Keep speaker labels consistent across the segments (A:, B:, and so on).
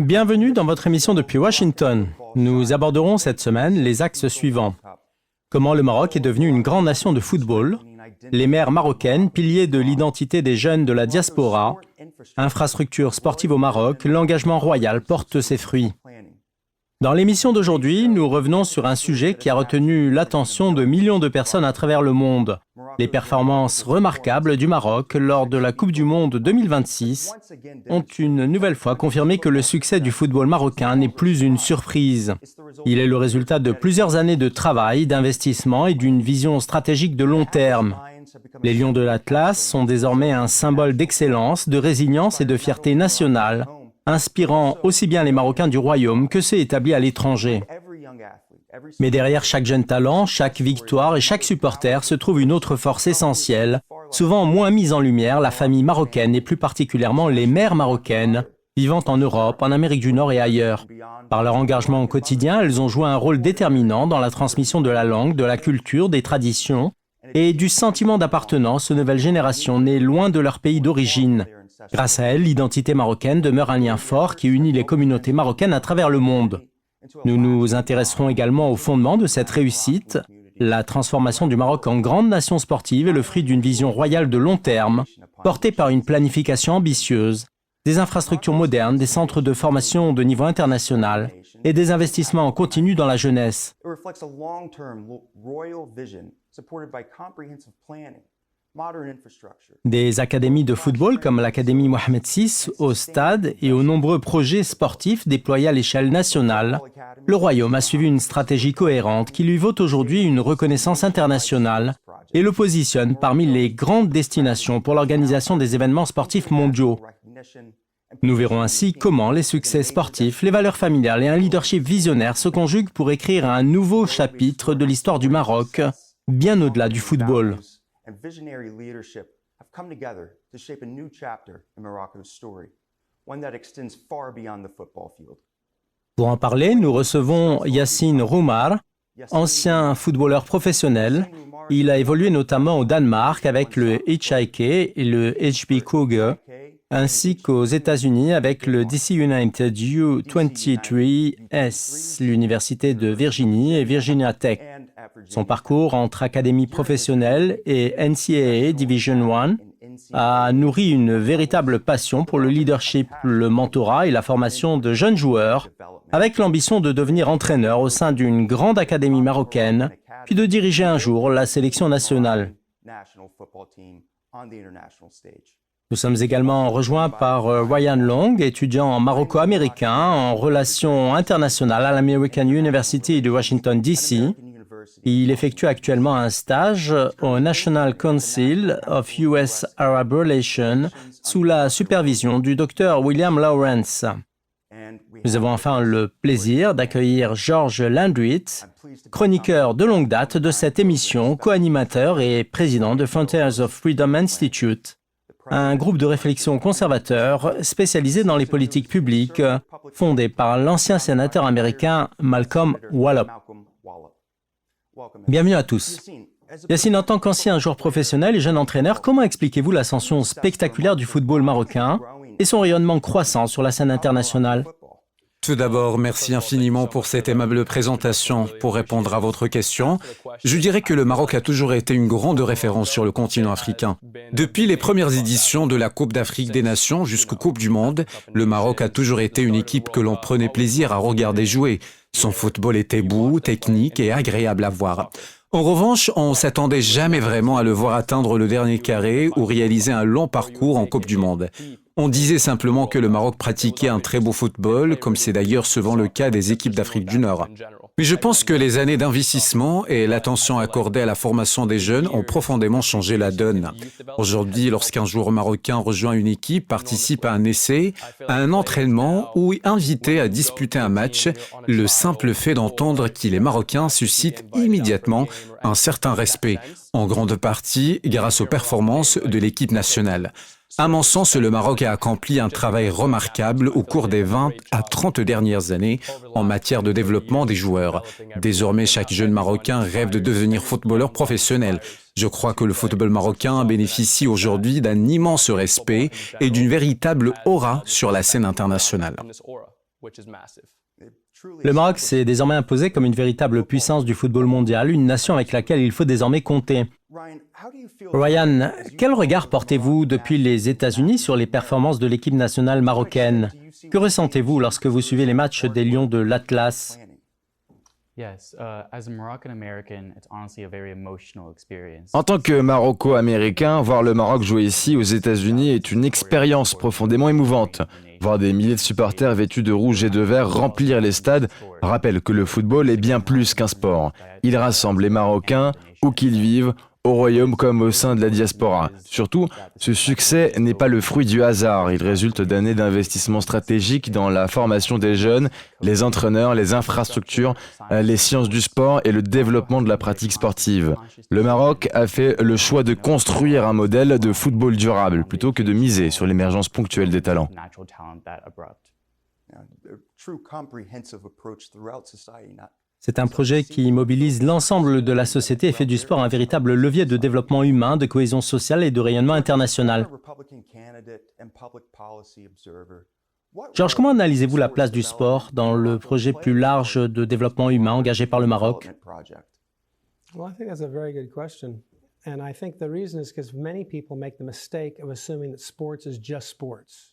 A: Bienvenue dans votre émission depuis Washington. Nous aborderons cette semaine les axes suivants. Comment le Maroc est devenu une grande nation de football, les mères marocaines, piliers de l'identité des jeunes de la diaspora, infrastructures sportives au Maroc, l'engagement royal porte ses fruits. Dans l'émission d'aujourd'hui, nous revenons sur un sujet qui a retenu l'attention de millions de personnes à travers le monde. Les performances remarquables du Maroc lors de la Coupe du Monde 2026 ont une nouvelle fois confirmé que le succès du football marocain n'est plus une surprise. Il est le résultat de plusieurs années de travail, d'investissement et d'une vision stratégique de long terme. Les Lions de l'Atlas sont désormais un symbole d'excellence, de résilience et de fierté nationale, inspirant aussi bien les Marocains du Royaume que ceux établis à l'étranger. Mais derrière chaque jeune talent, chaque victoire et chaque supporter se trouve une autre force essentielle, souvent moins mise en lumière, la famille marocaine et plus particulièrement les mères marocaines, vivant en Europe, en Amérique du Nord et ailleurs. Par leur engagement au quotidien, elles ont joué un rôle déterminant dans la transmission de la langue, de la culture, des traditions et du sentiment d'appartenance aux nouvelles générations nées loin de leur pays d'origine. Grâce à elles, l'identité marocaine demeure un lien fort qui unit les communautés marocaines à travers le monde. Nous nous intéresserons également au fondement de cette réussite. La transformation du Maroc en grande nation sportive est le fruit d'une vision royale de long terme, portée par une planification ambitieuse, des infrastructures modernes, des centres de formation de niveau international et des investissements en continu dans la jeunesse. Des académies de football comme l'Académie Mohamed VI au stade et aux nombreux projets sportifs déployés à l'échelle nationale, le Royaume a suivi une stratégie cohérente qui lui vaut aujourd'hui une reconnaissance internationale et le positionne parmi les grandes destinations pour l'organisation des événements sportifs mondiaux. Nous verrons ainsi comment les succès sportifs, les valeurs familiales et un leadership visionnaire se conjuguent pour écrire un nouveau chapitre de l'histoire du Maroc, bien au-delà du football.
B: And visionary leadership have come together to shape a new chapter in Morocco's story, one that extends far beyond the football field.
A: Pour en parler, nous recevons Yassine Roumar, ancien footballeur professionnel. Il a évolué notamment au Danemark avec le HIK et le HB Køge, ainsi qu'aux États-Unis avec le DC United U23S, l'Université de Virginie et Virginia Tech. Son parcours entre académie professionnelle et NCAA Division I a nourri une véritable passion pour le leadership, le mentorat et la formation de jeunes joueurs, avec l'ambition de devenir entraîneur au sein d'une grande académie marocaine, puis de diriger un jour la sélection nationale. Nous sommes également rejoints par Ryan Long, étudiant maroco-américain en relations internationales à l'American University de Washington, D.C. Il effectue actuellement un stage au National Council of U.S. Arab Relations sous la supervision du Dr William Lawrence. Nous avons enfin le plaisir d'accueillir George Landrit, chroniqueur de longue date de cette émission, co-animateur et président de Frontiers of Freedom Institute, un groupe de réflexion conservateur spécialisé dans les politiques publiques, fondé par l'ancien sénateur américain Malcolm Wallop. Bienvenue à tous. Yassine, en tant qu'ancien joueur professionnel et jeune entraîneur, comment expliquez-vous l'ascension spectaculaire du football marocain et son rayonnement croissant sur la scène internationale ?
C: Tout d'abord, merci infiniment pour cette aimable présentation. Pour répondre à votre question, je dirais que le Maroc a toujours été une grande référence sur le continent africain. Depuis les premières éditions de la Coupe d'Afrique des Nations jusqu'aux Coupes du Monde, le Maroc a toujours été une équipe que l'on prenait plaisir à regarder jouer. Son football était beau, technique et agréable à voir. En revanche, on ne s'attendait jamais vraiment à le voir atteindre le dernier carré ou réaliser un long parcours en Coupe du Monde. On disait simplement que le Maroc pratiquait un très beau football, comme c'est d'ailleurs souvent le cas des équipes d'Afrique du Nord. Mais je pense que les années d'investissement et l'attention accordée à la formation des jeunes ont profondément changé la donne. Aujourd'hui, lorsqu'un joueur marocain rejoint une équipe, participe à un essai, à un entraînement ou est invité à disputer un match, le simple fait d'entendre qu'il est marocain suscite immédiatement un certain respect, en grande partie grâce aux performances de l'équipe nationale. À mon sens, le Maroc a accompli un travail remarquable au cours des 20 à 30 dernières années en matière de développement des joueurs. Désormais, chaque jeune Marocain rêve de devenir footballeur professionnel. Je crois que le football marocain bénéficie aujourd'hui d'un immense respect et d'une véritable aura sur la scène internationale.
A: Le Maroc s'est désormais imposé comme une véritable puissance du football mondial, une nation avec laquelle il faut désormais compter. Ryan, quel regard portez-vous depuis les États-Unis sur les performances de l'équipe nationale marocaine? Que ressentez-vous lorsque vous suivez les matchs des Lions de l'Atlas?
D: En tant que Maroco-américain, voir le Maroc jouer ici aux États-Unis est une expérience profondément émouvante. Voir des milliers de supporters vêtus de rouge et de vert remplir les stades rappelle que le football est bien plus qu'un sport. Il rassemble les Marocains, où qu'ils vivent, au Royaume comme au sein de la diaspora. Surtout, ce succès n'est pas le fruit du hasard. Il résulte d'années d'investissement stratégique dans la formation des jeunes, les entraîneurs, les infrastructures, les sciences du sport et le développement de la pratique sportive. Le Maroc a fait le choix de construire un modèle de football durable plutôt que de miser sur l'émergence ponctuelle des talents.
A: C'est un projet qui mobilise l'ensemble de la société et fait du sport un véritable levier de développement humain, de cohésion sociale et de rayonnement international. Georges, comment analysez-vous la place du sport dans le projet plus large de développement humain engagé par le Maroc?
E: Well, I think that's a very good question. And I think the reason is because many people make the mistake of assuming that sports is just sports.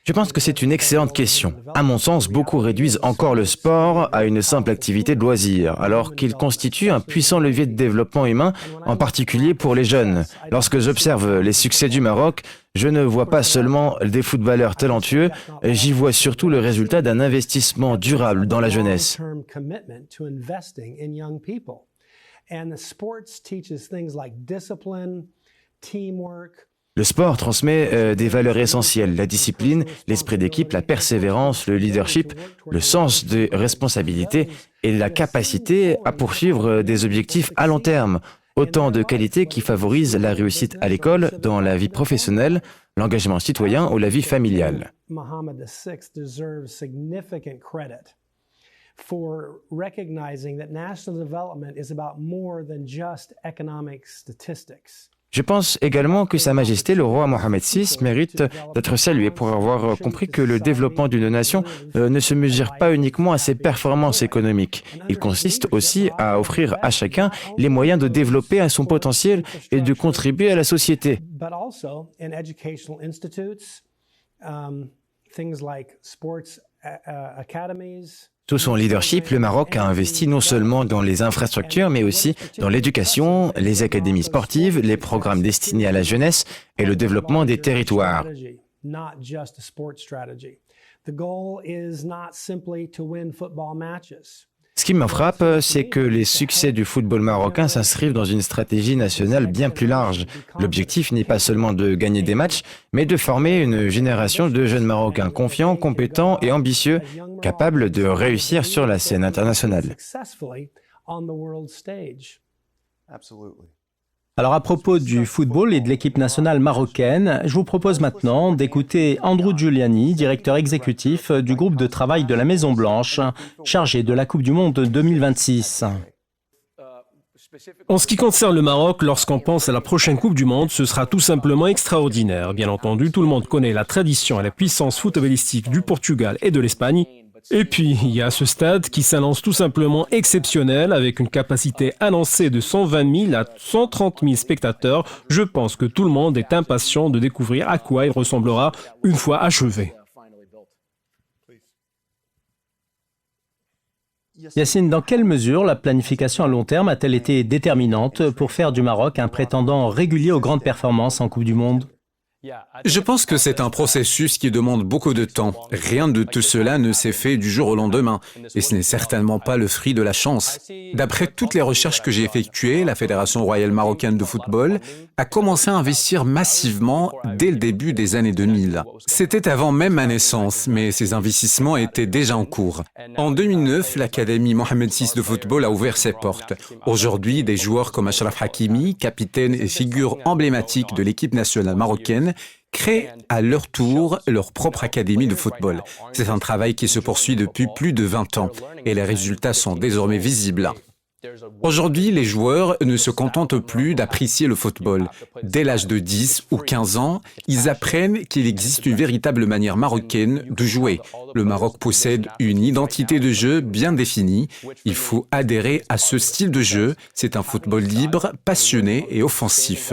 D: Je pense que c'est une excellente question. À mon sens, beaucoup réduisent encore le sport à une simple activité de loisir, alors qu'il constitue un puissant levier de développement humain, en particulier pour les jeunes. Lorsque j'observe les succès du Maroc, je ne vois pas seulement des footballeurs talentueux, j'y vois surtout le résultat d'un investissement durable dans la jeunesse. Le sport transmet des valeurs essentielles, la discipline, l'esprit d'équipe, la persévérance, le leadership, le sens des responsabilités et la capacité à poursuivre des objectifs à long terme. Autant de qualités qui favorisent la réussite à l'école, dans la vie professionnelle, l'engagement citoyen ou la vie familiale.
E: Mohammed VI deserves significant credit for recognizing that national development is about more than just economic statistics.
D: Je pense également que Sa Majesté le roi Mohammed VI mérite d'être salué pour avoir compris que le développement d'une nation ne se mesure pas uniquement à ses performances économiques. Il consiste aussi à offrir à chacun les moyens de développer son potentiel et de contribuer à la société.
E: But also in educational institutes, things like sports academies.
D: Sous son leadership, le Maroc a investi non seulement dans les infrastructures, mais aussi dans l'éducation, les académies sportives, les programmes destinés à la jeunesse et le développement des territoires. Ce qui me frappe, c'est que les succès du football marocain s'inscrivent dans une stratégie nationale bien plus large. L'objectif n'est pas seulement de gagner des matchs, mais de former une génération de jeunes Marocains confiants, compétents et ambitieux, capables de réussir sur la scène internationale.
A: Alors à propos du football et de l'équipe nationale marocaine, je vous propose maintenant d'écouter Andrew Giuliani, directeur exécutif du groupe de travail de la Maison-Blanche, chargé de la Coupe du Monde 2026.
F: En ce qui concerne le Maroc, lorsqu'on pense à la prochaine Coupe du Monde, ce sera tout simplement extraordinaire. Bien entendu, tout le monde connaît la tradition et la puissance footballistique du Portugal et de l'Espagne. Et puis, il y a ce stade qui s'annonce tout simplement exceptionnel avec une capacité annoncée de 120 000 à 130 000 spectateurs. Je pense que tout le monde est impatient de découvrir à quoi il ressemblera une fois achevé.
A: Yacine, dans quelle mesure la planification à long terme a-t-elle été déterminante pour faire du Maroc un prétendant régulier aux grandes performances en Coupe du Monde ?
C: Je pense que c'est un processus qui demande beaucoup de temps. Rien de tout cela ne s'est fait du jour au lendemain, et ce n'est certainement pas le fruit de la chance. D'après toutes les recherches que j'ai effectuées, la Fédération royale marocaine de football a commencé à investir massivement dès le début des années 2000. C'était avant même ma naissance, mais ces investissements étaient déjà en cours. En 2009, l'Académie Mohammed VI de football a ouvert ses portes. Aujourd'hui, des joueurs comme Achraf Hakimi, capitaine et figure emblématique de l'équipe nationale marocaine, créent à leur tour leur propre académie de football. C'est un travail qui se poursuit depuis plus de 20 ans et les résultats sont désormais visibles. Aujourd'hui, les joueurs ne se contentent plus d'apprécier le football. Dès l'âge de 10 ou 15 ans, ils apprennent qu'il existe une véritable manière marocaine de jouer. Le Maroc possède une identité de jeu bien définie. Il faut adhérer à ce style de jeu. C'est un football libre, passionné et offensif.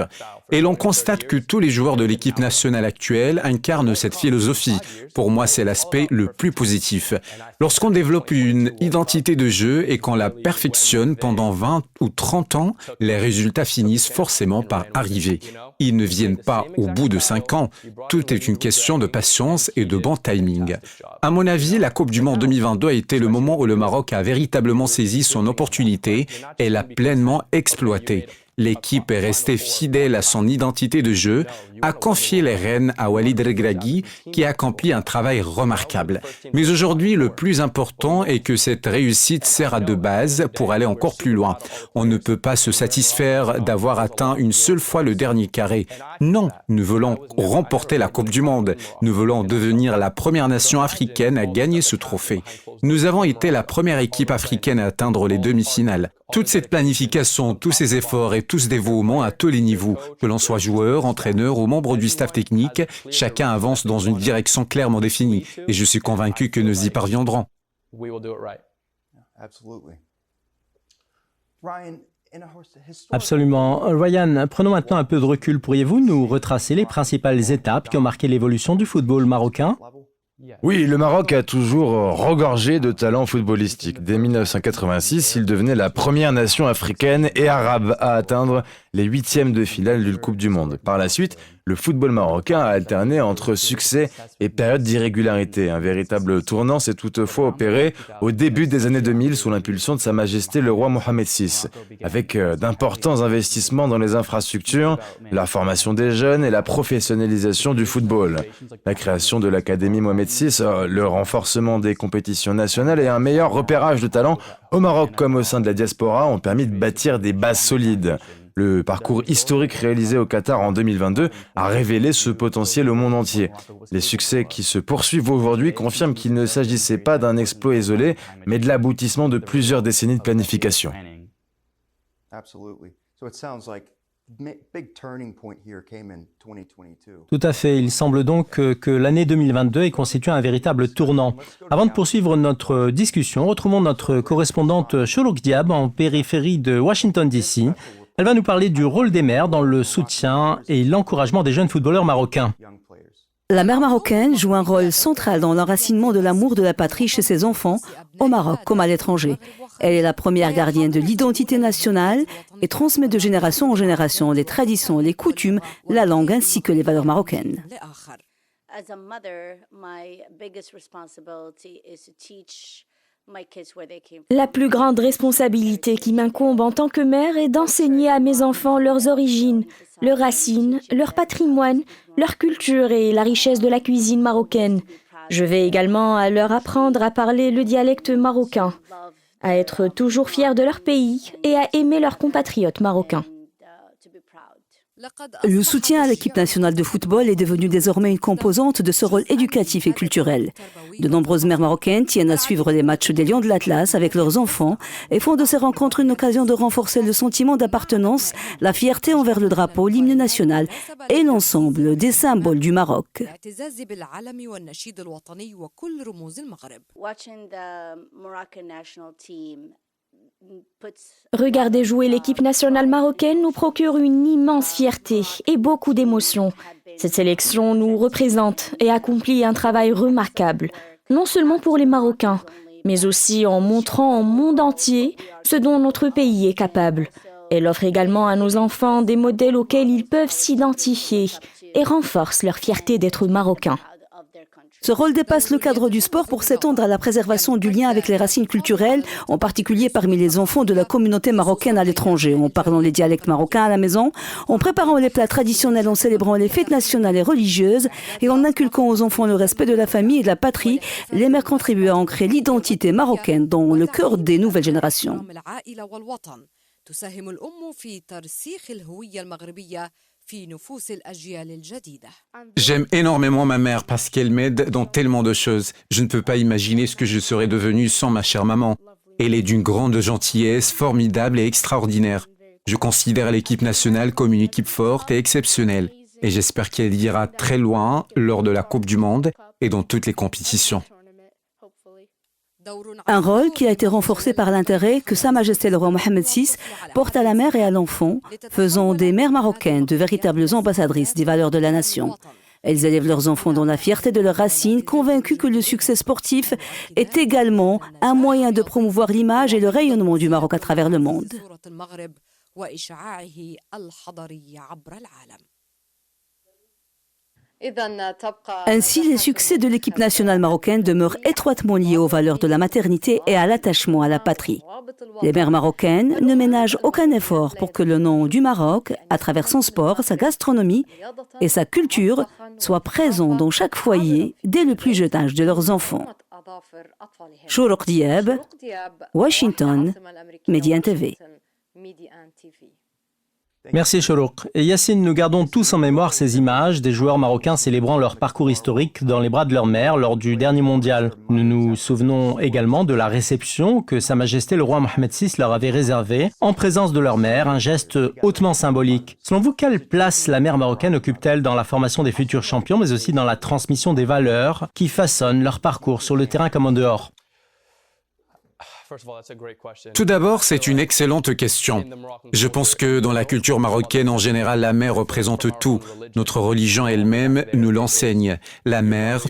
C: Et l'on constate que tous les joueurs de l'équipe nationale actuelle incarnent cette philosophie. Pour moi, c'est l'aspect le plus positif. Lorsqu'on développe une identité de jeu et qu'on la perfectionne pendant 20 ou 30 ans, les résultats finissent forcément par arriver. Ils ne viennent pas au bout de 5 ans. Tout est une question de patience et de bon timing. À mon avis, la Coupe du Monde 2022 a été le moment où le Maroc a véritablement saisi son opportunité et l'a pleinement exploitée. L'équipe est restée fidèle à son identité de jeu, a confié les rênes à Walid Regragui, qui a accompli un travail remarquable. Mais aujourd'hui, le plus important est que cette réussite sert de base pour aller encore plus loin. On ne peut pas se satisfaire d'avoir atteint une seule fois le dernier carré. Non, nous voulons remporter la Coupe du Monde. Nous voulons devenir la première nation africaine à gagner ce trophée. Nous avons été la première équipe africaine à atteindre les demi-finales. Toute cette planification, tous ces efforts et tout ce dévouement à tous les niveaux, que l'on soit joueur, entraîneur ou membre du staff technique, chacun avance dans une direction clairement définie. Et je suis convaincu que nous y parviendrons.
A: Absolument. Ryan, prenons maintenant un peu de recul. Pourriez-vous nous retracer les principales étapes qui ont marqué l'évolution du football marocain ?
D: Oui, le Maroc a toujours regorgé de talents footballistiques. Dès 1986, il devenait la première nation africaine et arabe à atteindre les huitièmes de finale d'une Coupe du Monde. Par la suite, le football marocain a alterné entre succès et période d'irrégularité. Un véritable tournant s'est toutefois opéré au début des années 2000 sous l'impulsion de Sa Majesté le roi Mohamed VI, avec d'importants investissements dans les infrastructures, la formation des jeunes et la professionnalisation du football. La création de l'Académie Mohamed VI, le renforcement des compétitions nationales et un meilleur repérage de talents au Maroc comme au sein de la diaspora ont permis de bâtir des bases solides. Le parcours historique réalisé au Qatar en 2022 a révélé ce potentiel au monde entier. Les succès qui se poursuivent aujourd'hui confirment qu'il ne s'agissait pas d'un exploit isolé, mais de l'aboutissement de plusieurs décennies de planification.
A: Tout à fait. Il semble donc que l'année 2022 ait constitué un véritable tournant. Avant de poursuivre notre discussion, retrouvons notre correspondante Cholouk Diab en périphérie de Washington, D.C. Elle va nous parler du rôle des mères dans le soutien et l'encouragement des jeunes footballeurs marocains.
G: La mère marocaine joue un rôle central dans l'enracinement de l'amour de la patrie chez ses enfants, au Maroc comme à l'étranger. Elle est la première gardienne de l'identité nationale et transmet de génération en génération les traditions, les coutumes, la langue ainsi que les valeurs marocaines.
H: La plus grande responsabilité qui m'incombe en tant que mère est d'enseigner à mes enfants leurs origines, leurs racines, leur patrimoine, leur culture et la richesse de la cuisine marocaine. Je vais également leur apprendre à parler le dialecte marocain, à être toujours fiers de leur pays et à aimer leurs compatriotes marocains.
G: Le soutien à l'équipe nationale de football est devenu désormais une composante de ce rôle éducatif et culturel. De nombreuses mères marocaines tiennent à suivre les matchs des Lions de l'Atlas avec leurs enfants et font de ces rencontres une occasion de renforcer le sentiment d'appartenance, la fierté envers le drapeau, l'hymne national et l'ensemble des symboles du Maroc.
H: Regarder jouer l'équipe nationale marocaine nous procure une immense fierté et beaucoup d'émotions. Cette sélection nous représente et accomplit un travail remarquable, non seulement pour les Marocains, mais aussi en montrant au monde entier ce dont notre pays est capable. Elle offre également à nos enfants des modèles auxquels ils peuvent s'identifier et renforce leur fierté d'être Marocains.
G: Ce rôle dépasse le cadre du sport pour s'étendre à la préservation du lien avec les racines culturelles, en particulier parmi les enfants de la communauté marocaine à l'étranger, en parlant les dialectes marocains à la maison, en préparant les plats traditionnels, en célébrant les fêtes nationales et religieuses, et en inculquant aux enfants le respect de la famille et de la patrie. Les mères contribuent à ancrer l'identité marocaine dans le cœur des nouvelles générations.
C: J'aime énormément ma mère parce qu'elle m'aide dans tellement de choses. Je ne peux pas imaginer ce que je serais devenu sans ma chère maman. Elle est d'une grande gentillesse, formidable et extraordinaire. Je considère l'équipe nationale comme une équipe forte et exceptionnelle. Et j'espère qu'elle ira très loin lors de la Coupe du Monde et dans toutes les compétitions.
G: Un rôle qui a été renforcé par l'intérêt que Sa Majesté le roi Mohammed VI porte à la mère et à l'enfant, faisant des mères marocaines de véritables ambassadrices des valeurs de la nation. Elles élèvent leurs enfants dans la fierté de leurs racines, convaincues que le succès sportif est également un moyen de promouvoir l'image et le rayonnement du Maroc à travers le monde. Ainsi, les succès de l'équipe nationale marocaine demeurent étroitement liés aux valeurs de la maternité et à l'attachement à la patrie. Les mères marocaines ne ménagent aucun effort pour que le nom du Maroc, à travers son sport, sa gastronomie et sa culture, soit présent dans chaque foyer dès le plus jeune âge de leurs enfants. Chourouk Diab, Washington, Médiane TV.
A: Merci Chourouk. Et Yacine, nous gardons tous en mémoire ces images des joueurs marocains célébrant leur parcours historique dans les bras de leur mère lors du dernier mondial. Nous nous souvenons également de la réception que Sa Majesté le roi Mohammed VI leur avait réservée en présence de leur mère, un geste hautement symbolique. Selon vous, quelle place la mère marocaine occupe-t-elle dans la formation des futurs champions, mais aussi dans la transmission des valeurs qui façonnent leur parcours sur le terrain comme en dehors ?
C: Tout d'abord, c'est une excellente question. Je pense que dans la culture marocaine en général, la mère représente tout. Notre religion elle-même nous l'enseigne. La mère,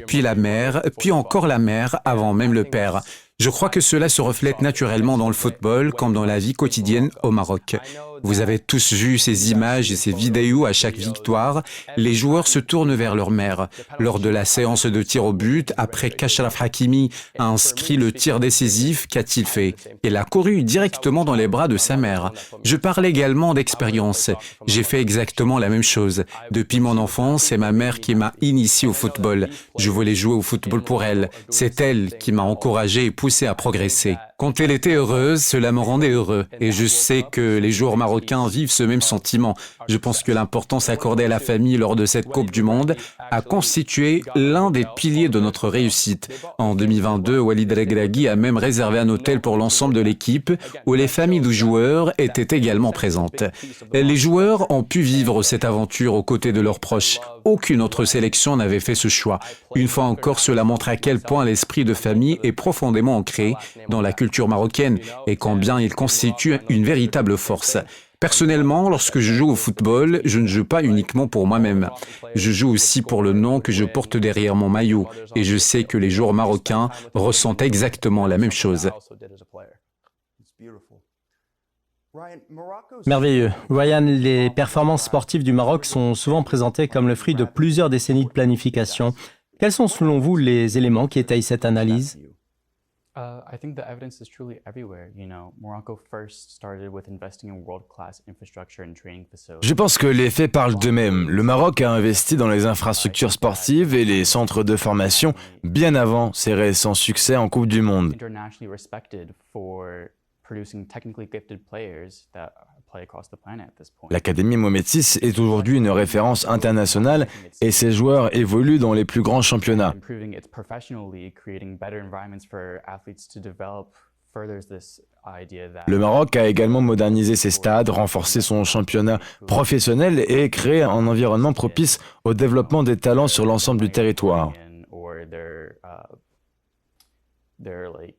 C: puis encore la mère, avant même le père. Je crois que cela se reflète naturellement dans le football comme dans la vie quotidienne au Maroc. Vous avez tous vu ces images et ces vidéos à chaque victoire. Les joueurs se tournent vers leur mère. Lors de la séance de tir au but, après qu'Achraf Hakimi a inscrit le tir décisif, qu'a-t-il fait? Il a couru directement dans les bras de sa mère. Je parle également d'expérience. J'ai fait exactement la même chose. Depuis mon enfance, c'est ma mère qui m'a initié au football. Je voulais jouer au football pour elle. C'est elle qui m'a encouragé et poussé à progresser. Quand elle était heureuse, cela me rendait heureux. Et je sais que les joueurs marocains vivent ce même sentiment. Je pense que l'importance accordée à la famille lors de cette Coupe du Monde a constitué l'un des piliers de notre réussite. En 2022, Walid Regragui a même réservé un hôtel pour l'ensemble de l'équipe où les familles de joueurs étaient également présentes. Les joueurs ont pu vivre cette aventure aux côtés de leurs proches. Aucune autre sélection n'avait fait ce choix. Une fois encore, cela montre à quel point l'esprit de famille est profondément ancré dans la culture marocaine et combien il constitue une véritable force. Personnellement, lorsque je joue au football, je ne joue pas uniquement pour moi-même. Je joue aussi pour le nom que je porte derrière mon maillot et je sais que les joueurs marocains ressentent exactement la même chose.
A: Merveilleux. Ryan, les performances sportives du Maroc sont souvent présentées comme le fruit de plusieurs décennies de planification. Quels sont selon vous les éléments qui étayent cette analyse?
I: I think the evidence is truly everywhere. Morocco first started with investing in world-class infrastructure and training facilities.
D: Je pense que les faits parlent d'eux-mêmes. Le Maroc a investi dans les infrastructures sportives et les centres de formation bien avant ses récents succès en Coupe du Monde.
I: Internationally respected for producing technically gifted players that play across the planet at this point.
D: L'Académie Mohamed VI est aujourd'hui une référence internationale et ses joueurs évoluent dans les plus grands championnats.
I: Improving it professionally, creating better environments for athletes to develop furthers this idea that
D: Le Maroc a également modernisé ses stades, renforcé son championnat professionnel et créé un environnement propice au développement des talents sur l'ensemble du territoire.
I: or they're like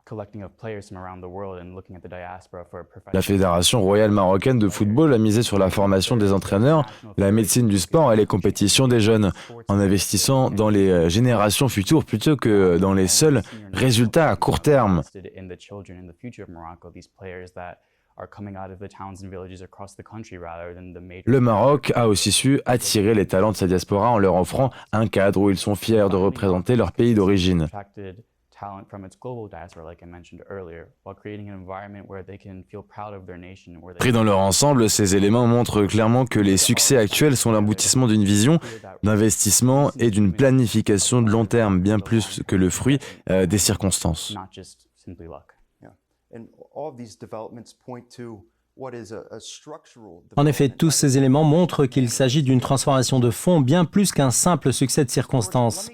I: collecting of players from around the world and looking at the diaspora for professional.
D: La Fédération royale marocaine de football a misé sur la formation des entraîneurs, la médecine du sport et les compétitions des jeunes, en investissant dans les générations futures plutôt que dans les seuls résultats à court terme.
I: In the children in the future of Morocco, these players that are coming out of the towns and villages across the country rather than the major.
D: Le Maroc a aussi su attirer les talents de sa diaspora en leur offrant un cadre où ils sont fiers de représenter leur pays d'origine.
I: Attracted talent from its global diaspora, like I mentioned earlier, while creating an environment where they can feel proud of their nation.
D: Pris dans leur ensemble, ces éléments montrent clairement que les succès actuels sont l'aboutissement d'une vision, d'investissement et d'une planification de long terme, bien plus que le fruit des circonstances.
I: Not just simply luck.
B: And all of these developments point to
A: En effet, tous ces éléments montrent qu'il s'agit d'une transformation de fond bien plus qu'un simple succès de circonstances.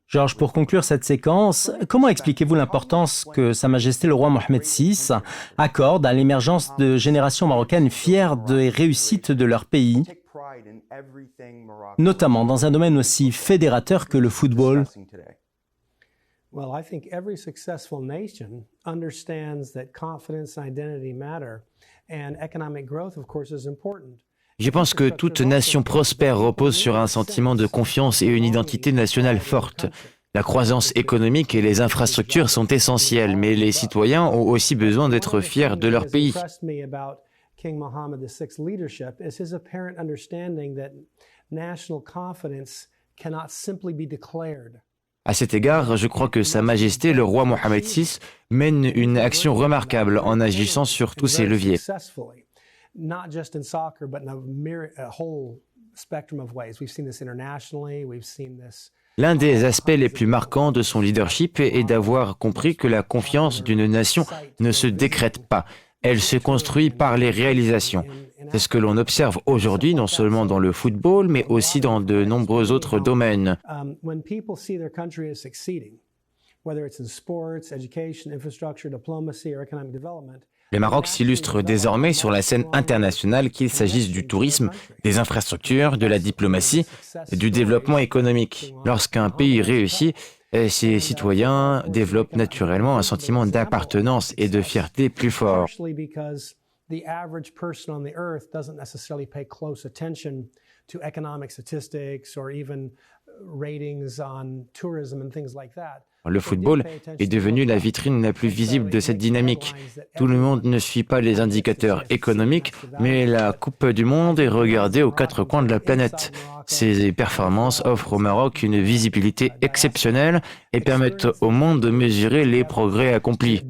A: Georges, pour conclure cette séquence, comment expliquez-vous l'importance que Sa Majesté le roi Mohamed VI accorde à l'émergence de générations marocaines fières des réussites de leur pays, notamment dans un domaine aussi fédérateur que le football?
E: Well, I think every successful nation understands that confidence and identity matter, and economic growth, of course, is important.
D: Je pense que toute nation prospère repose sur un sentiment de confiance et une identité nationale forte. La croissance économique et les infrastructures sont essentielles, mais les citoyens ont aussi besoin d'être fiers de leur pays.
E: King Mohammed VI's leadership is his apparent understanding that national confidence cannot simply be declared.
D: À cet égard, je crois que Sa Majesté le roi Mohamed VI mène une action remarquable en agissant sur tous ces leviers.
E: Not just in soccer, but in a whole spectrum of ways. We've seen this internationally, we've seen this.
D: L'un des aspects les plus marquants de son leadership est d'avoir compris que la confiance d'une nation ne se décrète pas, elle se construit par les réalisations. C'est ce que l'on observe aujourd'hui, non seulement dans le football, mais aussi dans de nombreux autres domaines.
E: When people see their country as succeeding, whether it's in sports, education, infrastructure, diplomacy or economic development,
D: Le Maroc s'illustre désormais sur la scène internationale, qu'il s'agisse du tourisme, des infrastructures, de la diplomatie, du développement économique. Lorsqu'un pays réussit, ses citoyens développent naturellement un sentiment d'appartenance et de fierté plus fort.
E: The average person on the earth doesn't necessarily pay close attention to economic statistics or even ratings on tourism and things like that.
D: Le football est devenu la vitrine la plus visible de cette dynamique. Tout le monde ne suit pas les indicateurs économiques, mais la Coupe du Monde est regardée aux quatre coins de la planète. Ces performances offrent au Maroc une visibilité exceptionnelle et permettent au monde de mesurer les progrès accomplis.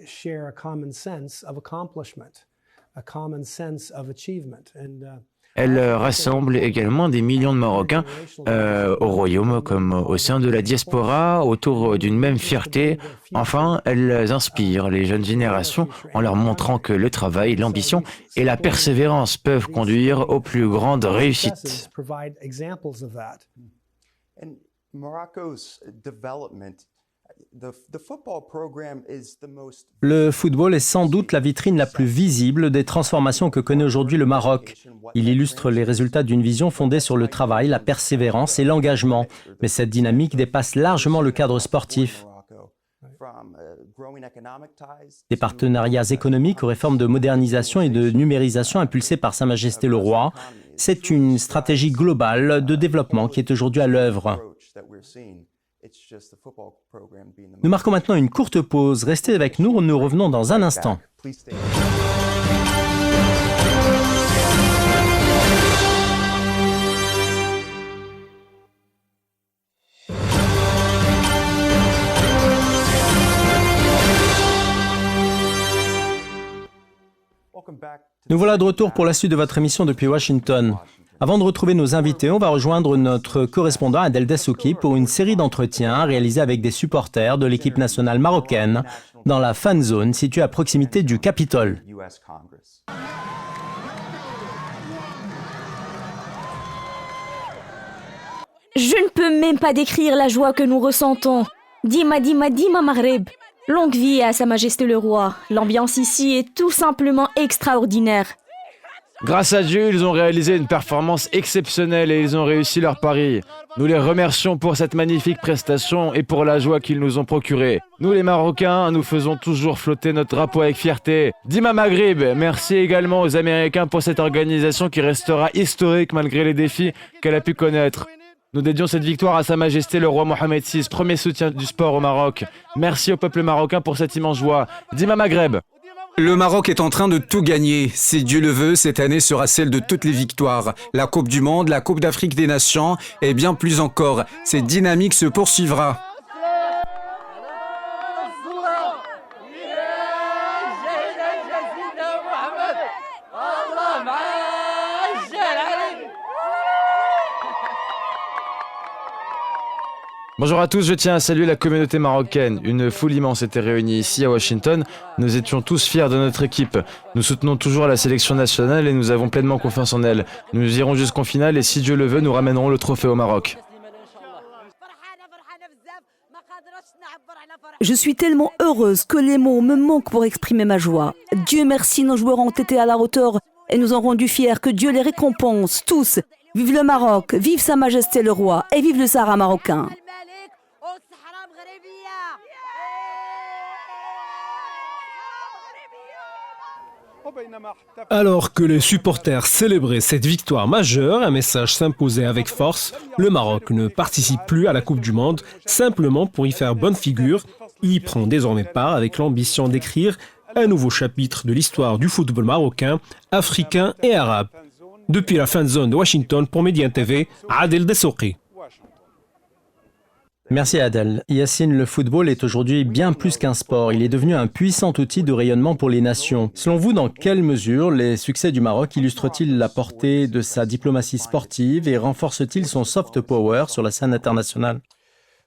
E: Share a common sense of accomplishment, a common sense of achievement.
D: Elle rassemble également des millions de Marocains au Royaume comme au sein de la diaspora autour d'une même fierté. Enfin, elle inspire les jeunes générations en leur montrant que le travail, l'ambition et la persévérance peuvent conduire aux plus grandes réussites.
A: Le football est sans doute la vitrine la plus visible des transformations que connaît aujourd'hui le Maroc. Il illustre les résultats d'une vision fondée sur le travail, la persévérance et l'engagement. Mais cette dynamique dépasse largement le cadre sportif. Des partenariats économiques aux réformes de modernisation et de numérisation impulsées par Sa Majesté le Roi, c'est une stratégie globale de développement qui est aujourd'hui à l'œuvre. Nous marquons maintenant une courte pause. Restez avec nous, nous revenons dans un instant. Nous voilà de retour pour la suite de votre émission depuis Washington. Avant de retrouver nos invités, on va rejoindre notre correspondant Adel Dessouki pour une série d'entretiens réalisés avec des supporters de l'équipe nationale marocaine dans la fan zone située à proximité du Capitole.
H: Je ne peux même pas décrire la joie que nous ressentons. Dima Maghreb. Longue vie à Sa Majesté le Roi. L'ambiance ici est tout simplement extraordinaire.
D: Grâce à Dieu, ils ont réalisé une performance exceptionnelle et ils ont réussi leur pari. Nous les remercions pour cette magnifique prestation et pour la joie qu'ils nous ont procurée. Nous les Marocains, nous faisons toujours flotter notre drapeau avec fierté. Dima Maghreb, merci également aux Américains pour cette organisation qui restera historique malgré les défis qu'elle a pu connaître. Nous dédions cette victoire à Sa Majesté le roi Mohamed VI, premier soutien du sport au Maroc. Merci au peuple marocain pour cette immense joie. Dima Maghreb.
C: Le Maroc est en train de tout gagner. Si Dieu le veut, cette année sera celle de toutes les victoires. La Coupe du Monde, la Coupe d'Afrique des Nations et bien plus encore. Cette dynamique se poursuivra.
D: Bonjour à tous, je tiens à saluer la communauté marocaine. Une foule immense était réunie ici à Washington. Nous étions tous fiers de notre équipe. Nous soutenons toujours la sélection nationale et nous avons pleinement confiance en elle. Nous irons jusqu'en finale et si Dieu le veut, nous ramènerons le trophée au Maroc.
G: Je suis tellement heureuse que les mots me manquent pour exprimer ma joie. Dieu merci, nos joueurs ont été à la hauteur et nous ont rendus fiers. Que Dieu les récompense, tous. Vive le Maroc, vive Sa Majesté le Roi et vive le Sahara marocain.
F: Alors que les supporters célébraient cette victoire majeure, un message s'imposait avec force. Le Maroc ne participe plus à la Coupe du Monde simplement pour y faire bonne figure. Il y prend désormais part avec l'ambition d'écrire un nouveau chapitre de l'histoire du football marocain, africain et arabe. Depuis la fan zone de Washington pour Médien TV, Adel Dessouqi.
A: Merci Adel. Yacine, le football est aujourd'hui bien plus qu'un sport. Il est devenu un puissant outil de rayonnement pour les nations. Selon vous, dans quelle mesure les succès du Maroc illustrent-ils la portée de sa diplomatie sportive et renforcent-ils son soft power sur la scène internationale ?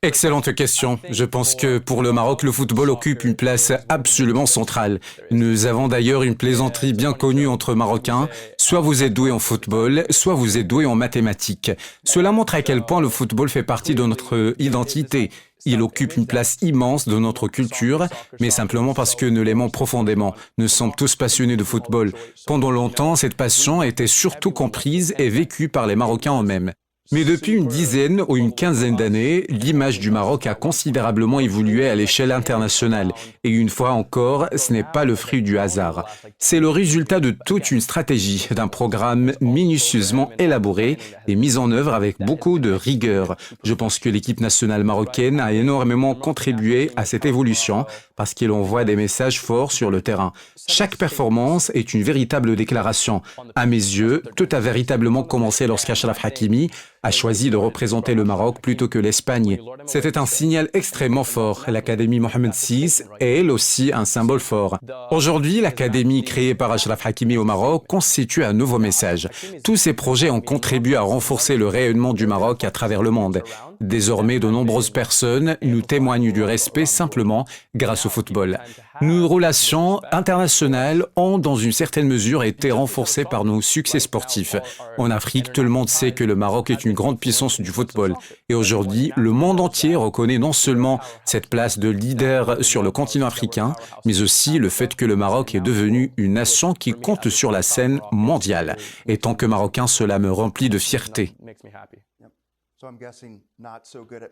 C: Excellente question. Je pense que pour le Maroc, le football occupe une place absolument centrale. Nous avons d'ailleurs une plaisanterie bien connue entre Marocains. Soit vous êtes doué en football, soit vous êtes doué en mathématiques. Cela montre à quel point le football fait partie de notre identité. Il occupe une place immense de notre culture, mais simplement parce que nous l'aimons profondément. Nous sommes tous passionnés de football. Pendant longtemps, cette passion était surtout comprise et vécue par les Marocains eux-mêmes. Mais depuis une dizaine ou une quinzaine d'années, l'image du Maroc a considérablement évolué à l'échelle internationale. Et une fois encore, ce n'est pas le fruit du hasard. C'est le résultat de toute une stratégie, d'un programme minutieusement élaboré et mis en œuvre avec beaucoup de rigueur. Je pense que l'équipe nationale marocaine a énormément contribué à cette évolution parce qu'elle envoie des messages forts sur le terrain. Chaque performance est une véritable déclaration. À mes yeux, tout a véritablement commencé lorsqu'Achraf Hakimi a choisi de représenter le Maroc plutôt que l'Espagne. C'était un signal extrêmement fort. L'Académie Mohamed VI est elle aussi un symbole fort. Aujourd'hui, l'Académie créée par Achraf Hakimi au Maroc constitue un nouveau message. Tous ces projets ont contribué à renforcer le rayonnement du Maroc à travers le monde. Désormais, de nombreuses personnes nous témoignent du respect simplement grâce au football. Nos relations internationales ont, dans une certaine mesure, été renforcées par nos succès sportifs. En Afrique, tout le monde sait que le Maroc est une grande puissance du football. Et aujourd'hui, le monde entier reconnaît non seulement cette place de leader sur le continent africain, mais aussi le fait que le Maroc est devenu une nation qui compte sur la scène mondiale. Et tant que Marocain, cela me remplit de fierté.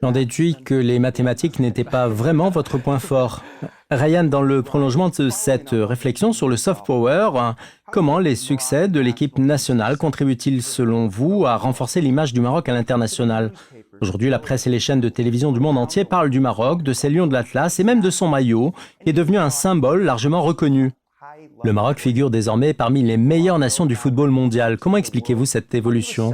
A: J'en déduis que les mathématiques n'étaient pas vraiment votre point fort. Ryan, dans le prolongement de cette réflexion sur le soft power, comment les succès de l'équipe nationale contribuent-ils selon vous à renforcer l'image du Maroc à l'international ? Aujourd'hui, la presse et les chaînes de télévision du monde entier parlent du Maroc, de ses lions de l'Atlas et même de son maillot, qui est devenu un symbole largement reconnu. Le Maroc figure désormais parmi les meilleures nations du football mondial. Comment expliquez-vous cette évolution ?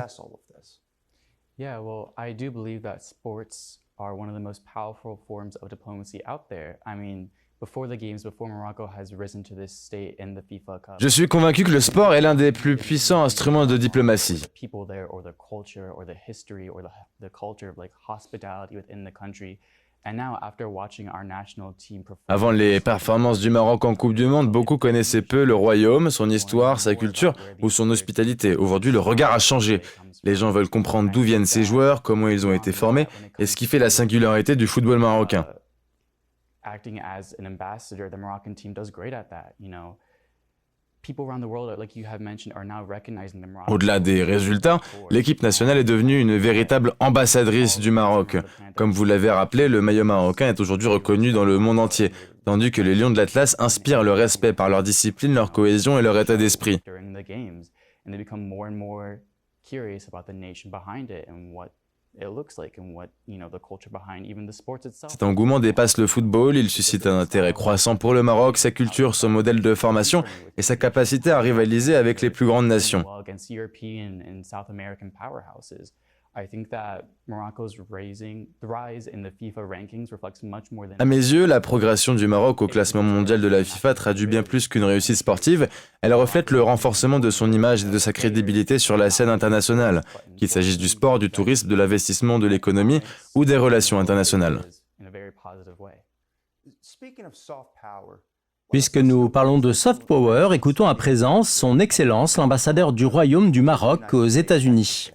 I: Yeah, well, I do believe that sports are one of the most powerful forms of diplomacy out there. I mean, before the games, before Morocco has risen to this state in the FIFA Cup.
D: Je suis convaincu que le sport est l'un des plus puissants instruments de diplomatie.
I: People there, or the culture, or the history, or the culture of like hospitality within the country. And now, after watching our national team perform.
D: Avant les performances du Maroc en Coupe du Monde, beaucoup connaissaient peu le royaume, son histoire, sa culture ou son hospitalité. Aujourd'hui, le regard a changé. Les gens veulent comprendre d'où viennent ces joueurs, comment ils ont été formés et ce qui fait la singularité du football marocain.
I: Acting as an ambassador, the Moroccan team does great at that, you know. People around the world, like you have mentioned, are now recognizing the Moroccan.
D: Au-delà des résultats, l'équipe nationale est devenue une véritable ambassadrice du Maroc. Comme vous l'avez rappelé, le maillot marocain est aujourd'hui reconnu dans le monde entier, tandis que les lions de l'Atlas inspirent le respect par leur discipline, leur cohésion et leur état d'esprit. Curious about the nation behind it and what it looks like and what, you know, the culture behind even the sports itself. Cet engouement dépasse le football, il suscite un intérêt croissant pour le Maroc, sa culture, son modèle de formation et sa capacité à rivaliser avec les plus grandes nations. À mes yeux, la progression du Maroc au classement mondial de la FIFA traduit bien plus qu'une réussite sportive. Elle reflète le renforcement de son image et de sa crédibilité sur la scène internationale, qu'il s'agisse du sport, du tourisme, de l'investissement, de l'économie ou des relations internationales.
A: Puisque nous parlons de soft power, écoutons à présent son Excellence, l'ambassadeur du Royaume du Maroc aux États-Unis.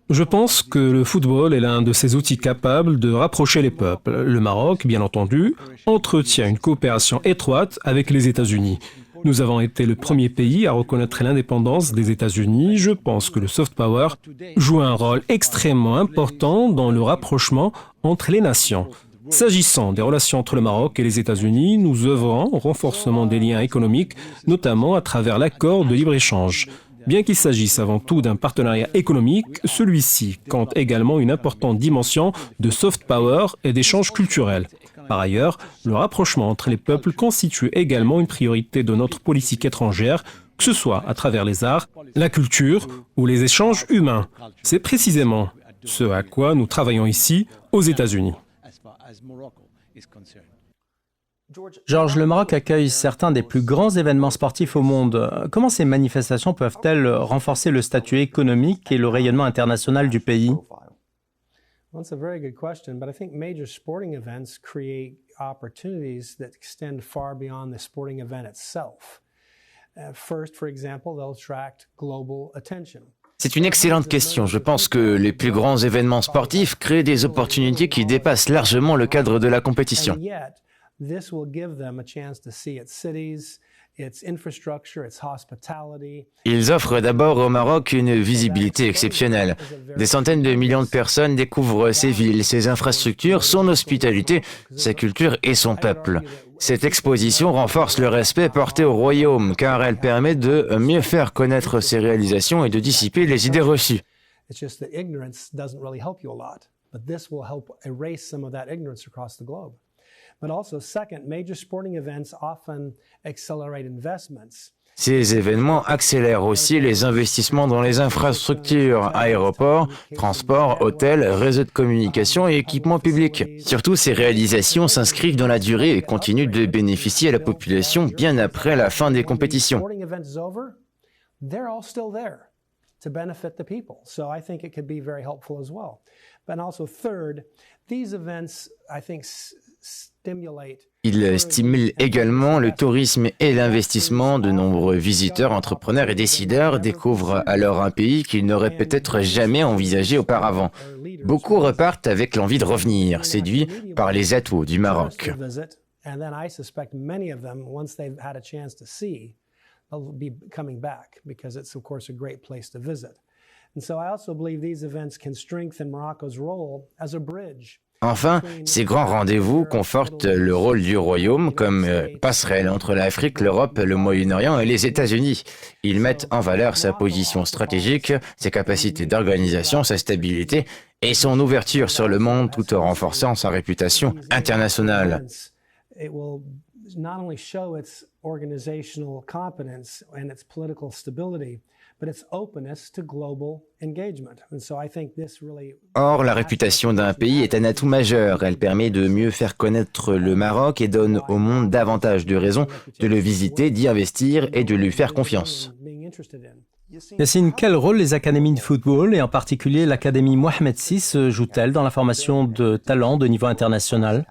F: Je pense que le football est l'un de ces outils capables de rapprocher les peuples. Le Maroc, bien entendu, entretient une coopération étroite avec les États-Unis. Nous avons été le premier pays à reconnaître l'indépendance des États-Unis. Je pense que le soft power joue un rôle extrêmement important dans le rapprochement entre les nations. S'agissant des relations entre le Maroc et les États-Unis, nous œuvrons au renforcement des liens économiques, notamment à travers l'accord de libre-échange. Bien qu'il s'agisse avant tout d'un partenariat économique, celui-ci compte également une importante dimension de soft power et d'échange culturel. Par ailleurs, le rapprochement entre les peuples constitue également une priorité de notre politique étrangère, que ce soit à travers les arts, la culture ou les échanges humains. C'est précisément ce à quoi nous travaillons ici, aux États-Unis.
A: Georges, le Maroc accueille certains des plus grands événements sportifs au monde. Comment ces manifestations peuvent-elles renforcer le statut économique et le rayonnement international du pays?
E: That's a very good question, but I think major sporting events create opportunities that extend far beyond the sporting event itself. First, for example, they'll attract global attention.
D: C'est une excellente question. Je pense que les plus grands événements sportifs créent des opportunités qui dépassent largement le cadre de la compétition.
E: This will give them a chance to see its cities, its infrastructure, its hospitality.
D: Ils offrent d'abord au Maroc une visibilité exceptionnelle. Des centaines de millions de personnes découvrent ses villes, ses infrastructures, son hospitalité, sa culture et son peuple. Cette exposition renforce le respect porté au royaume car elle permet de mieux faire connaître ses réalisations et de dissiper les idées reçues.
E: It's just that ignorance doesn't really help you a lot, but this will help erase some of that ignorance across the globe. But also, second, major sporting events often accelerate investments.
D: Ces événements accélèrent aussi les investissements dans les infrastructures, aéroports, transports, hôtels, réseaux de communication et équipements publics. Surtout, ces réalisations s'inscrivent dans la durée et continuent de bénéficier à la population bien après la fin des compétitions.
E: To benefit the people. So I think it could be very helpful as well. But also third, these events, I think, stimulate.
D: Il stimule également le tourisme et l'investissement. De nombreux visiteurs, entrepreneurs et décideurs découvrent alors un pays qu'ils n'auraient peut-être jamais envisagé auparavant. Beaucoup repartent avec l'envie de revenir, séduits par les atouts du Maroc.
E: And then I suspect many of them, once they've had a chance to see, they'll be coming back because it's, of course, a great place to visit. And so I also believe these events can strengthen Morocco's role as a bridge.
D: Enfin, ces grands rendez-vous confortent le rôle du royaume comme passerelle entre l'Afrique, l'Europe, le Moyen-Orient et les États-Unis. Ils mettent en valeur sa position stratégique, ses capacités d'organisation, sa stabilité et son ouverture sur le monde tout en renforçant sa réputation internationale.
E: It will not only show its organizational competence and its political stability, but its openness to global engagement. And so I think this really...
D: Or, la réputation d'un pays est un atout majeur. Elle permet de mieux faire connaître le Maroc et donne au monde davantage de raisons de le visiter, d'y investir et de lui faire confiance.
A: Yassine, quel rôle les académies de football et en particulier l'académie Mohamed VI jouent-elles dans la formation de talents de niveau international?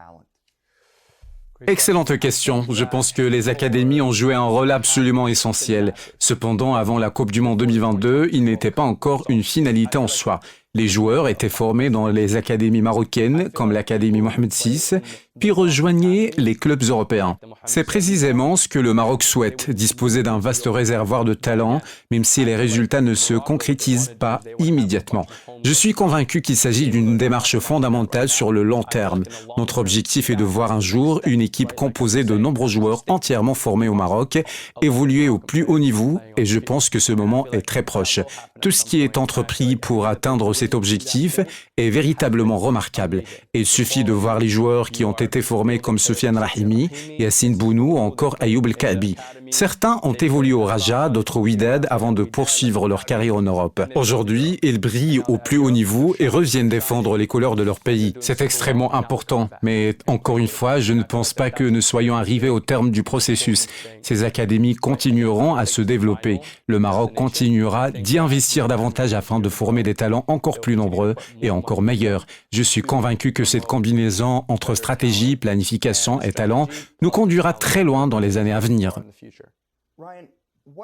C: Excellente question. Je pense que les académies ont joué un rôle absolument essentiel. Cependant, avant la Coupe du Monde 2022, il n'était pas encore une finalité en soi. Les joueurs étaient formés dans les académies marocaines, comme l'académie Mohamed VI, puis rejoignaient les clubs européens. C'est précisément ce que le Maroc souhaite, disposer d'un vaste réservoir de talents, même si les résultats ne se concrétisent pas immédiatement. Je suis convaincu qu'il s'agit d'une démarche fondamentale sur le long terme. Notre objectif est de voir un jour une équipe composée de nombreux joueurs entièrement formés au Maroc, évoluer au plus haut niveau, et je pense que ce moment est très proche. Tout ce qui est entrepris pour atteindre cet objectif est véritablement remarquable. Et il suffit de voir les joueurs qui ont été formés comme Sofiane Rahimi, Yassine Bounou ou encore Ayoub El Kaabi. Certains ont évolué au Raja, d'autres au Wydad avant de poursuivre leur carrière en Europe. Aujourd'hui, ils brillent au plus haut niveau et reviennent défendre les couleurs de leur pays. C'est extrêmement important, mais encore une fois, je ne pense pas que nous soyons arrivés au terme du processus. Ces académies continueront à se développer. Le Maroc continuera d'y investir davantage afin de former des talents encore plus nombreux et encore meilleurs. Je suis convaincu que cette combinaison entre stratégie, planification et talent nous conduira très loin dans les années à venir.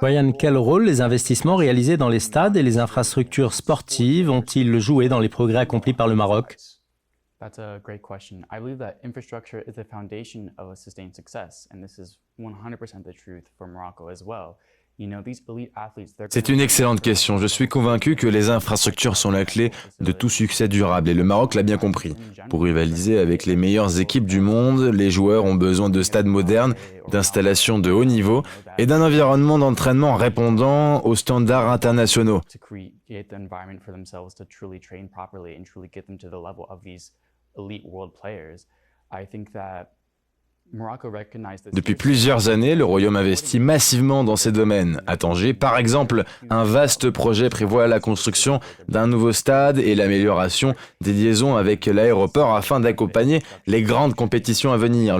A: Ryan, quel rôle les investissements réalisés dans les stades et les infrastructures sportives ont-ils joué dans les progrès accomplis par le Maroc?
I: That's a great question. I believe that infrastructure is the foundation of a sustained success, and this is 100% the truth for Morocco as well.
D: C'est une excellente question. Je suis convaincu que les infrastructures sont la clé de tout succès durable et le Maroc l'a bien compris. Pour rivaliser avec les meilleures équipes du monde, les joueurs ont besoin de stades modernes, d'installations de haut niveau et d'un environnement d'entraînement répondant aux standards internationaux. Depuis plusieurs années, le Royaume investit massivement dans ces domaines. À Tanger, par exemple, un vaste projet prévoit la construction d'un nouveau stade et l'amélioration des liaisons avec l'aéroport afin d'accompagner les grandes compétitions à venir.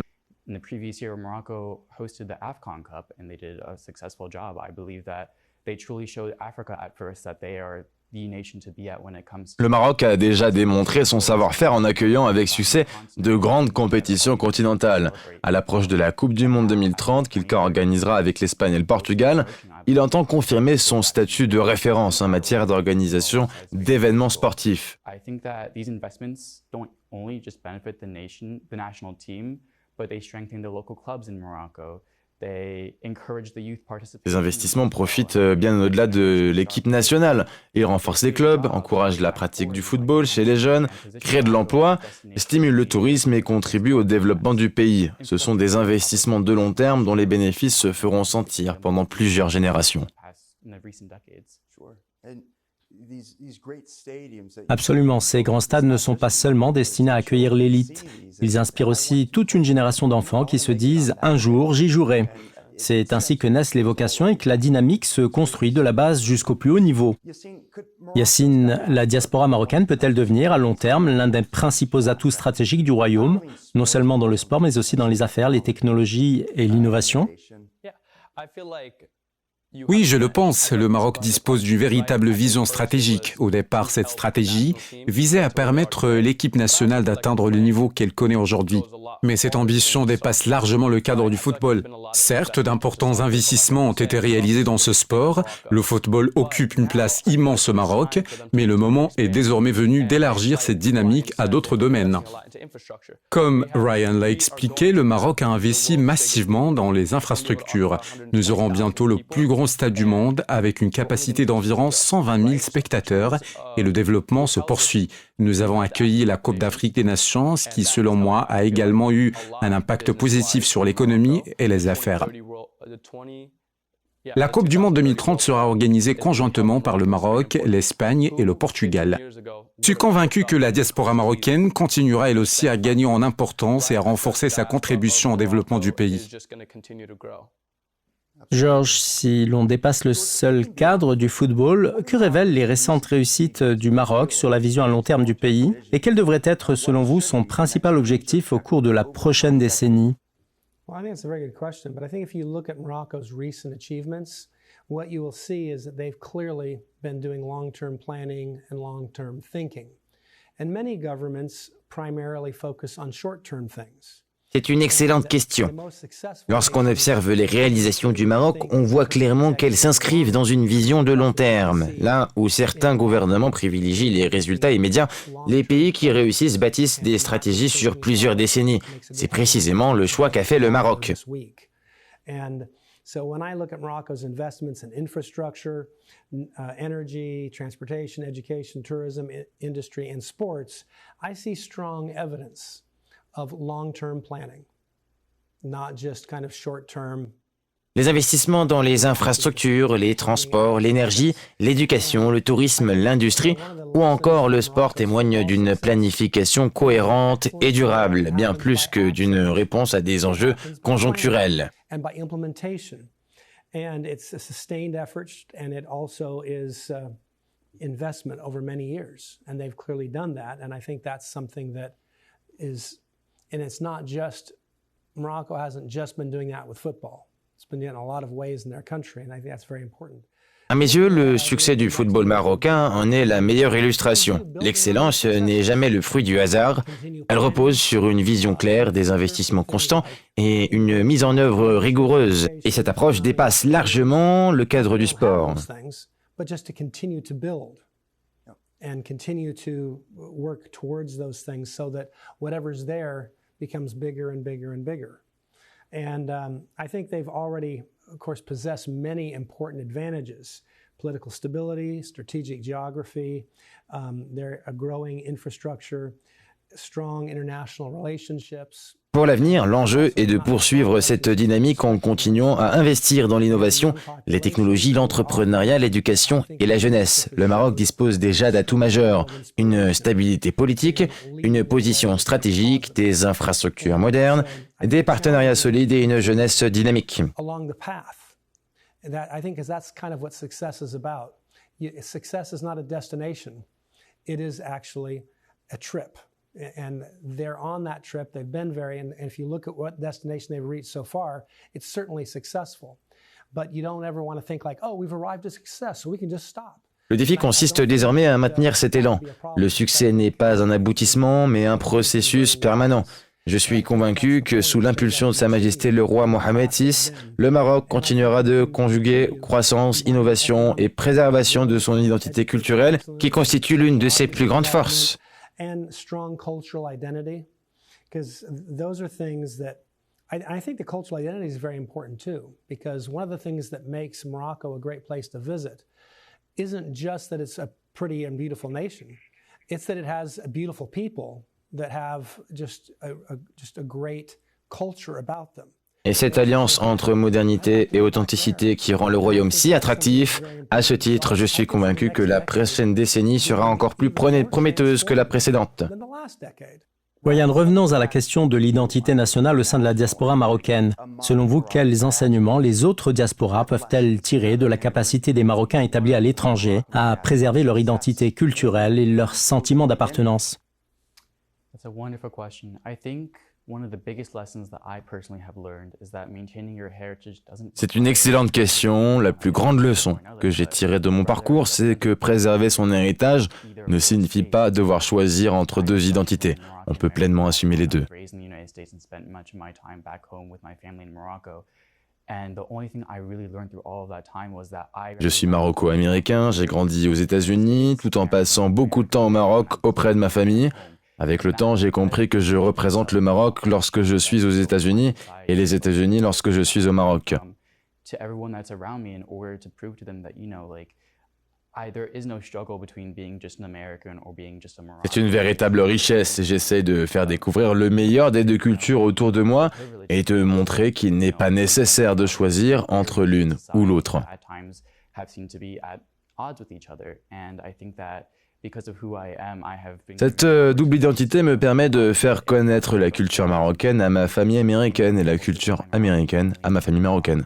D: Le Maroc a déjà démontré son savoir-faire en accueillant avec succès de grandes compétitions continentales. À l'approche de la Coupe du Monde 2030 qu'il co-organisera avec l'Espagne et le Portugal, il entend confirmer son statut de référence en matière d'organisation d'événements sportifs. Ces investissements profitent bien au-delà de l'équipe nationale. Ils renforcent les clubs, encouragent la pratique du football chez les jeunes, créent de l'emploi, stimulent le tourisme et contribuent au développement du pays. Ce sont des investissements de long terme dont les bénéfices se feront sentir pendant plusieurs générations.
A: Absolument, ces grands stades ne sont pas seulement destinés à accueillir l'élite. Ils inspirent aussi toute une génération d'enfants qui se disent « un jour, j'y jouerai ». C'est ainsi que naissent les vocations et que la dynamique se construit de la base jusqu'au plus haut niveau. Yacine, la diaspora marocaine peut-elle devenir à long terme l'un des principaux atouts stratégiques du Royaume, non seulement dans le sport mais aussi dans les affaires, les technologies et l'innovation?
C: Oui, je le pense. Le Maroc dispose d'une véritable vision stratégique. Au départ, cette stratégie visait à permettre l'équipe nationale d'atteindre le niveau qu'elle connaît aujourd'hui. Mais cette ambition dépasse largement le cadre du football. Certes, d'importants investissements ont été réalisés dans ce sport. Le football occupe une place immense au Maroc, mais le moment est désormais venu d'élargir cette dynamique à d'autres domaines. Comme Ryan l'a expliqué, le Maroc a investi massivement dans les infrastructures. Nous aurons bientôt le plus grand stade du monde avec une capacité d'environ 120 000 spectateurs et le développement se poursuit. Nous avons accueilli la Coupe d'Afrique des Nations, ce qui, selon moi, a également eu un impact positif sur l'économie et les affaires. La Coupe du Monde 2030 sera organisée conjointement par le Maroc, l'Espagne et le Portugal. Je suis convaincu que la diaspora marocaine continuera elle aussi à gagner en importance et à renforcer sa contribution au développement du pays.
A: Georges, si l'on dépasse le seul cadre du football, que révèlent les récentes réussites du Maroc sur la vision à long terme du pays et quel devrait être, selon vous, son principal objectif au cours de la prochaine décennie?
E: Well, I think it's a very good question, but I think if you look at Morocco's recent achievements, what you will see is that they've clearly been doing long-term planning and long-term thinking. And many governments primarily focus on short-term things.
J: C'est une excellente question. Lorsqu'on observe les réalisations du Maroc, on voit clairement qu'elles s'inscrivent dans une vision de long terme. Là où certains gouvernements privilégient les résultats immédiats, les pays qui réussissent bâtissent des stratégies sur plusieurs décennies. C'est précisément le choix qu'a fait le Maroc.
E: So when I look at Morocco's investments in infrastructure, energy, transportation, education, tourism, industry, and sports, I see strong evidence of long-term planning, not just kind of short-term.
J: Les investissements dans les infrastructures, les transports, l'énergie, l'éducation, le tourisme, l'industrie ou encore le sport témoignent d'une planification cohérente et durable, bien plus que d'une réponse à des enjeux conjoncturels.
E: And it's a sustained effort, and it also is investment over many years. And they've clearly done that. And I think that's something that is, and it's not just, Morocco hasn't just been doing that with football. It's been done in a lot of ways in their country, and I think that's very important.
J: À mes yeux, le succès du football marocain en est la meilleure illustration. L'excellence n'est jamais le fruit du hasard. Elle repose sur une vision claire, des investissements constants et une mise en œuvre rigoureuse. Et cette approche dépasse largement le cadre du sport.
E: But just to continue to build and continue to work towards those things so that whatever's there becomes bigger and bigger and bigger. And I think they've already, of course, possessed many important advantages: political stability, strategic geography, they're a growing infrastructure, strong international relationships.
J: Pour l'avenir, l'enjeu est de poursuivre cette dynamique en continuant à investir dans l'innovation, les technologies, l'entrepreneuriat, l'éducation et la jeunesse. Le Maroc dispose déjà d'atouts majeurs, une stabilité politique, une position stratégique, des infrastructures modernes, des partenariats solides et une jeunesse dynamique.
E: I think that's kind of what success is about. Success is not a destination. It is actually a trip. And they're on that trip. They've been and if you look at what destination they've reached so far, it's certainly successful. But you don't ever want to think like, oh, we've arrived at success, so we can just stop.
J: Le défi consiste désormais à maintenir cet élan. Le succès n'est pas un aboutissement, mais un processus permanent. Je suis convaincu que sous l'impulsion de Sa Majesté le roi Mohamed VI, le Maroc continuera de conjuguer croissance, innovation et préservation de son identité culturelle, qui constitue l'une de ses plus grandes forces.
E: And strong cultural identity, because those are things that I think the cultural identity is very important too, because one of the things that makes Morocco a great place to visit isn't just that it's a pretty and beautiful nation, it's that it has beautiful people that have just a great culture about them.
J: Et cette alliance entre modernité et authenticité qui rend le royaume si attractif, à ce titre, je suis convaincu que la prochaine décennie sera encore plus prometteuse que la précédente.
A: Wayan, revenons à la question de l'identité nationale au sein de la diaspora marocaine. Selon vous, quels enseignements les autres diasporas peuvent-elles tirer de la capacité des Marocains établis à l'étranger à préserver leur identité culturelle et leur sentiment d'appartenance?
I: That's a wonderful question. I think one of the biggest lessons that I personally have learned is that maintaining your heritage doesn't.
D: C'est une excellente question. La plus grande leçon que j'ai tirée de mon parcours, c'est que préserver son héritage ne signifie pas devoir choisir entre deux identités. On peut pleinement assumer les deux. Je suis maroco-américain, j'ai grandi aux États-Unis, tout en passant beaucoup de temps au Maroc auprès de ma famille. Avec le temps, j'ai compris que je représente le Maroc lorsque je suis aux États-Unis et les États-Unis lorsque je suis au Maroc. C'est une véritable richesse et j'essaie de faire découvrir le meilleur des deux cultures autour de moi et de montrer qu'il n'est pas nécessaire de choisir entre l'une ou l'autre. Cette double identité me permet de faire connaître la culture marocaine à ma famille américaine et la culture américaine à ma famille marocaine.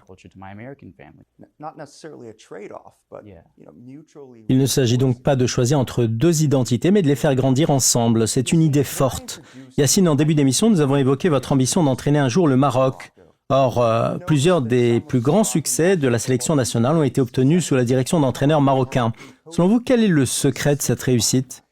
A: Il ne s'agit donc pas de choisir entre deux identités, mais de les faire grandir ensemble. C'est une idée forte. Yacine, en début d'émission, nous avons évoqué votre ambition d'entraîner un jour le Maroc. Or, plusieurs des plus grands succès de la sélection nationale ont été obtenus sous la direction d'entraîneurs marocains. Selon vous, quel est le secret de cette réussite ?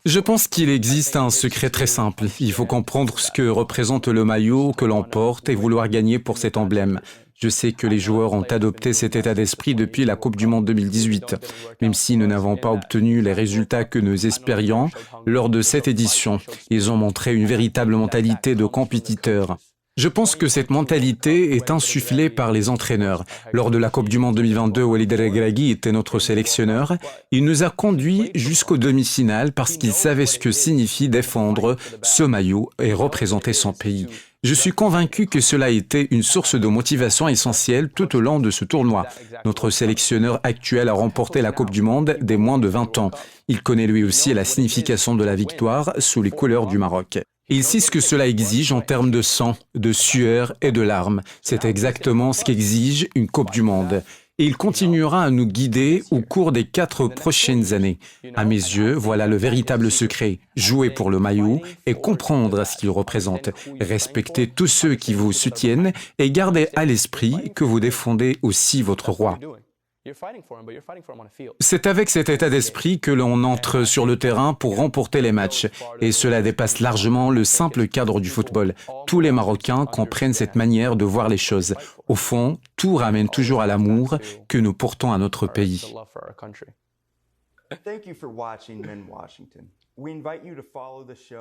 C: Je pense qu'il existe un secret très simple. Il faut comprendre ce que représente le maillot que l'on porte et vouloir gagner pour cet emblème. Je sais que les joueurs ont adopté cet état d'esprit depuis la Coupe du Monde 2018, même si nous n'avons pas obtenu les résultats que nous espérions lors de cette édition. Ils ont montré une véritable mentalité de compétiteur. Je pense que cette mentalité est insufflée par les entraîneurs. Lors de la Coupe du Monde 2022, Walid El-Regragui était notre sélectionneur. Il nous a conduits jusqu'aux demi-finales parce qu'il savait ce que signifie défendre ce maillot et représenter son pays. Je suis convaincu que cela a été une source de motivation essentielle tout au long de ce tournoi. Notre sélectionneur actuel a remporté la Coupe du Monde des moins de 20 ans. Il connaît lui aussi la signification de la victoire sous les couleurs du Maroc. Il sait ce que cela exige en termes de sang, de sueur et de larmes. C'est exactement ce qu'exige une Coupe du Monde. Et il continuera à nous guider au cours des 4 prochaines années. À mes yeux, voilà le véritable secret. Jouer pour le maillot et comprendre ce qu'il représente. Respectez tous ceux qui vous soutiennent et gardez à l'esprit que vous défendez aussi votre roi. C'est avec cet état d'esprit que l'on entre sur le terrain pour remporter les matchs. Et cela dépasse largement le simple cadre du football. Tous les Marocains comprennent cette manière de voir les choses. Au fond, tout ramène toujours à l'amour que nous portons à notre pays.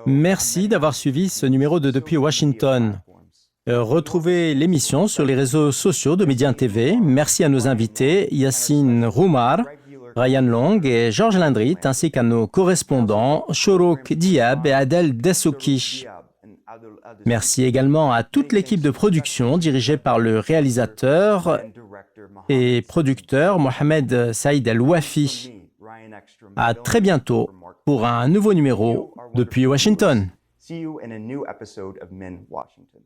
A: Merci d'avoir suivi ce numéro de Depuis Washington. Retrouvez l'émission sur les réseaux sociaux de Médian TV. Merci à nos invités, Yassine Roumar, Ryan Long et Georges Lindrit, ainsi qu'à nos correspondants, Shorouk Diab et Adel Dessouki. Merci également à toute l'équipe de production dirigée par le réalisateur et producteur Mohamed Saïd El-Wafi. À très bientôt pour un nouveau numéro depuis Washington.
B: See you in a new episode of Men Washington.